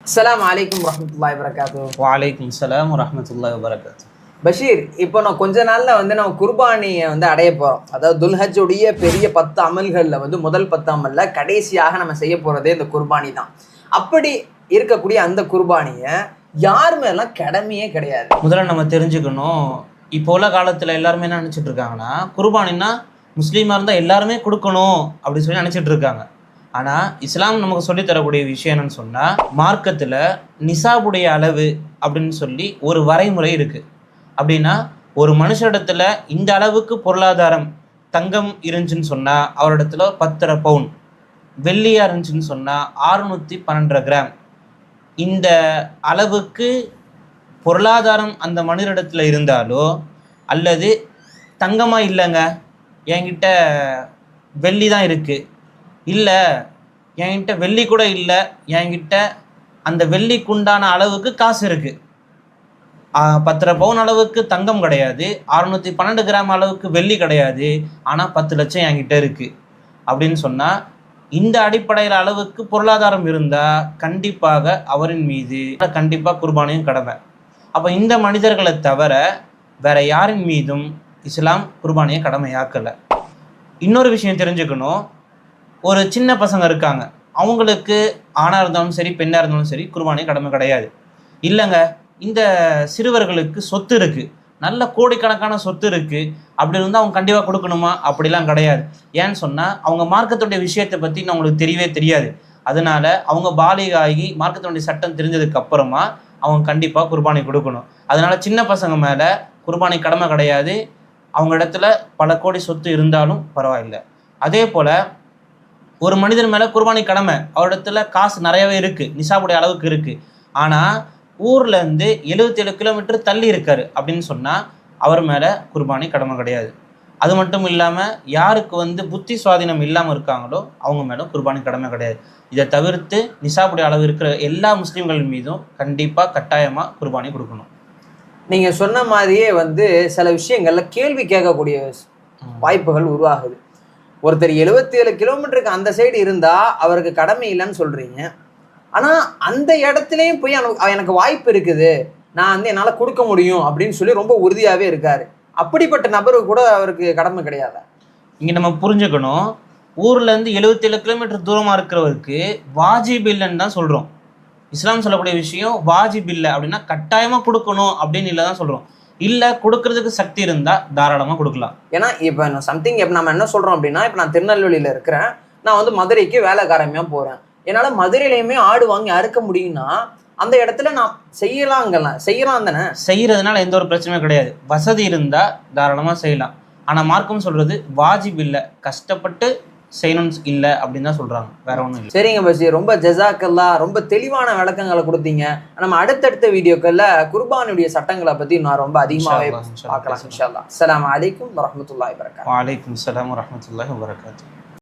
அஸ்ஸலாமு அலைக்கும் வரஹ்மத்துல்லாஹி வபரகாத்துஹு. வலைக்கும் சலாம் வரஹ்மத்துல்லாஹி வபரகாத்து. பஷீர், இப்போ நான் கொஞ்ச நாள்ல நம்ம குர்பானியை அடைய போறோம். அதாவது துல்ஹஜ்ஜுடைய பெரிய 10 அமல்கள்ல முதல் 10 அமல்ல கடைசியாக நம்ம செய்ய போறதே இந்த குர்பானி தான். அப்படி இருக்கக்கூடிய அந்த குர்பானியை யார் மேலாம் கடமையே கிடையாது. முதல்ல நம்ம தெரிஞ்சுக்கணும், இப்போ உள்ள காலத்துல எல்லாருமே என்ன நினைச்சிட்டு இருக்காங்கன்னா, குர்பானின்னா முஸ்லீமா இருந்தால் எல்லாருமே கொடுக்கணும் அப்படின்னு சொல்லி நினைச்சிட்டு இருக்காங்க. ஆனால் இஸ்லாம் நமக்கு சொல்லித்தரக்கூடிய விஷயம் என்னன்னு சொன்னால், மார்க்கத்தில் நிசாபுடைய அளவு அப்படின்னு சொல்லி ஒரு வரைமுறை இருக்குது. அப்படின்னா ஒரு மனுஷரிடத்துல இந்த அளவுக்கு பொருளாதாரம் தங்கம் இருந்துச்சுன்னு சொன்னால் அவரிடத்துல 10 பவுன், வெள்ளியாக இருந்துச்சுன்னு சொன்னால் 612 கிராம், இந்த அளவுக்கு பொருளாதாரம் அந்த மனிதரிடத்துல இருந்தாலோ, அல்லது தங்கமாக இல்லைங்க என்கிட்ட வெள்ளி தான் இருக்குது, இல்லை என்கிட்ட வெள்ளி கூட இல்லை, என்கிட்ட அந்த வெள்ளிக்குண்டான அளவுக்கு காசு இருக்குது, 10 பவுன் அளவுக்கு தங்கம் கிடையாது, 612 கிராம் அளவுக்கு வெள்ளி கிடையாது, ஆனால் 10 லட்சம் என்கிட்ட இருக்குது அப்படின்னு சொன்னால், இந்த அடிப்படையில் அளவுக்கு பொருளாதாரம் இருந்தால் கண்டிப்பாக அவரின் மீது கண்டிப்பாக குர்பானியும் கடமை. அப்போ இந்த மனிதர்களை தவிர வேற யாரின் மீதும் இஸ்லாம் குர்பானியை கடமையாக்கலை. இன்னொரு விஷயம் தெரிஞ்சுக்கணும், ஒரு சின்ன பசங்க இருக்காங்க, அவங்களுக்கு ஆணாக இருந்தாலும் சரி பெண்ணாக இருந்தாலும் சரி குர்பானி கடமை கிடையாது. இல்லைங்க, இந்த சிறுவர்களுக்கு சொத்து இருக்குது, நல்ல கோடிக்கணக்கான சொத்து இருக்குது, அப்படி இருந்தால் அவங்க கண்டிப்பாக கொடுக்கணுமா? அப்படிலாம் கிடையாது. ஏன்னு சொன்னால் அவங்க மார்க்கத்துடைய விஷயத்தை பற்றி அவங்களுக்கு தெரியவே தெரியாது. அதனால அவங்க பாலிகாகி மார்க்கத்துடைய சட்டம் தெரிஞ்சதுக்கு அப்புறமா அவங்க கண்டிப்பாக குர்பானி கொடுக்கணும். அதனால சின்ன பசங்க மேலே குர்பானி கடமை கிடையாது. அவங்க இடத்துல பல கோடி சொத்து இருந்தாலும் பரவாயில்லை. அதே போல் ஒரு மனிதர் மேலே குர்பானி கடமை, அவரிடத்துல காசு நிறையவே இருக்குது, நிசாபுடைய அளவுக்கு இருக்குது, ஆனால் ஊர்லேருந்து 77 கிலோமீட்டர் தள்ளி இருக்காரு அப்படின்னு சொன்னால் அவர் மேலே குர்பானி கடமை கிடையாது. அது மட்டும் இல்லாமல் யாருக்கு புத்தி சுவாதீனம் இல்லாமல் இருக்காங்களோ அவங்க மேலே குர்பானி கடமை கிடையாது. இதை தவிர்த்து நிசாபுடைய அளவு இருக்கிற எல்லா முஸ்லீம்கள் மீதும் கண்டிப்பாக கட்டாயமாக குர்பானி கொடுக்கணும். நீங்கள் சொன்ன மாதிரியே சில விஷயங்கள்ல கேள்வி கேட்கக்கூடிய வாய்ப்புகள் உருவாகுது. ஒருத்தர் 77 கிலோமீட்டருக்கு அந்த சைடு இருந்தால் அவருக்கு கடமை இல்லைன்னு சொல்கிறீங்க, ஆனால் அந்த இடத்துலையும் போய் எனக்கு வாய்ப்பு இருக்குது, நான் என்னால் கொடுக்க முடியும் அப்படின்னு சொல்லி ரொம்ப உறுதியாகவே இருக்காரு. அப்படிப்பட்ட நபருக்கு கூட அவருக்கு கடமை கிடையாதா? இங்கே நம்ம புரிஞ்சுக்கணும், ஊர்லேருந்து 77 கிலோமீட்டர் தூரமாக இருக்கிறவருக்கு வாஜிப் இல்லைன்னு தான் சொல்கிறோம். இஸ்லாம் சொல்லக்கூடிய விஷயம் வாஜிப் இல்லை அப்படின்னா கட்டாயமாக கொடுக்கணும் அப்படின்னு இல்லை தான் சொல்கிறோம். இல்லை, கொடுக்கறதுக்கு சக்தி இருந்தால் தாராளமாக கொடுக்கலாம். ஏன்னா இப்போ சம்திங் இப்போ நம்ம என்ன சொல்கிறோம் அப்படின்னா, இப்போ நான் திருநெல்வேலியில் இருக்கிறேன், நான் மதுரைக்கு வேலைக்காரமையாக போகிறேன், என்னால் மதுரையிலையுமே ஆடு வாங்கி அறுக்க முடியும்னா அந்த இடத்துல நான் செய்யலாம் தானே. செய்யறதுனால எந்த ஒரு பிரச்சனையும் கிடையாது. வசதி இருந்தால் தாராளமாக செய்யலாம். ஆனால் மார்க்கம் சொல்கிறது வாஜிப் இல்லை, கஷ்டப்பட்டு செய்யணும்னு இல்லை அப்படின்னு தான் சொல்கிறாங்க, வேற ஒன்றும் இல்லை. சரிங்க பஷீர், ரொம்ப ஜஸாக்கல்லா, ரொம்ப தெளிவான விளக்கங்களை கொடுத்தீங்க. நம்ம அடுத்தடுத்த வீடியோக்களில் குர்பானுடைய சட்டங்களை பற்றி நான் ரொம்ப அதிகமாகவே பார்க்கலாம் இன்ஷா அல்லாஹ். அஸ்ஸலாமு அலைக்கும் வரஹ்மத்துல்லாஹி வபரகாத்துஹு. வலைக்கும் சலாம் வரஹ்மத்துல்லாஹி வபரகாத்துஹு.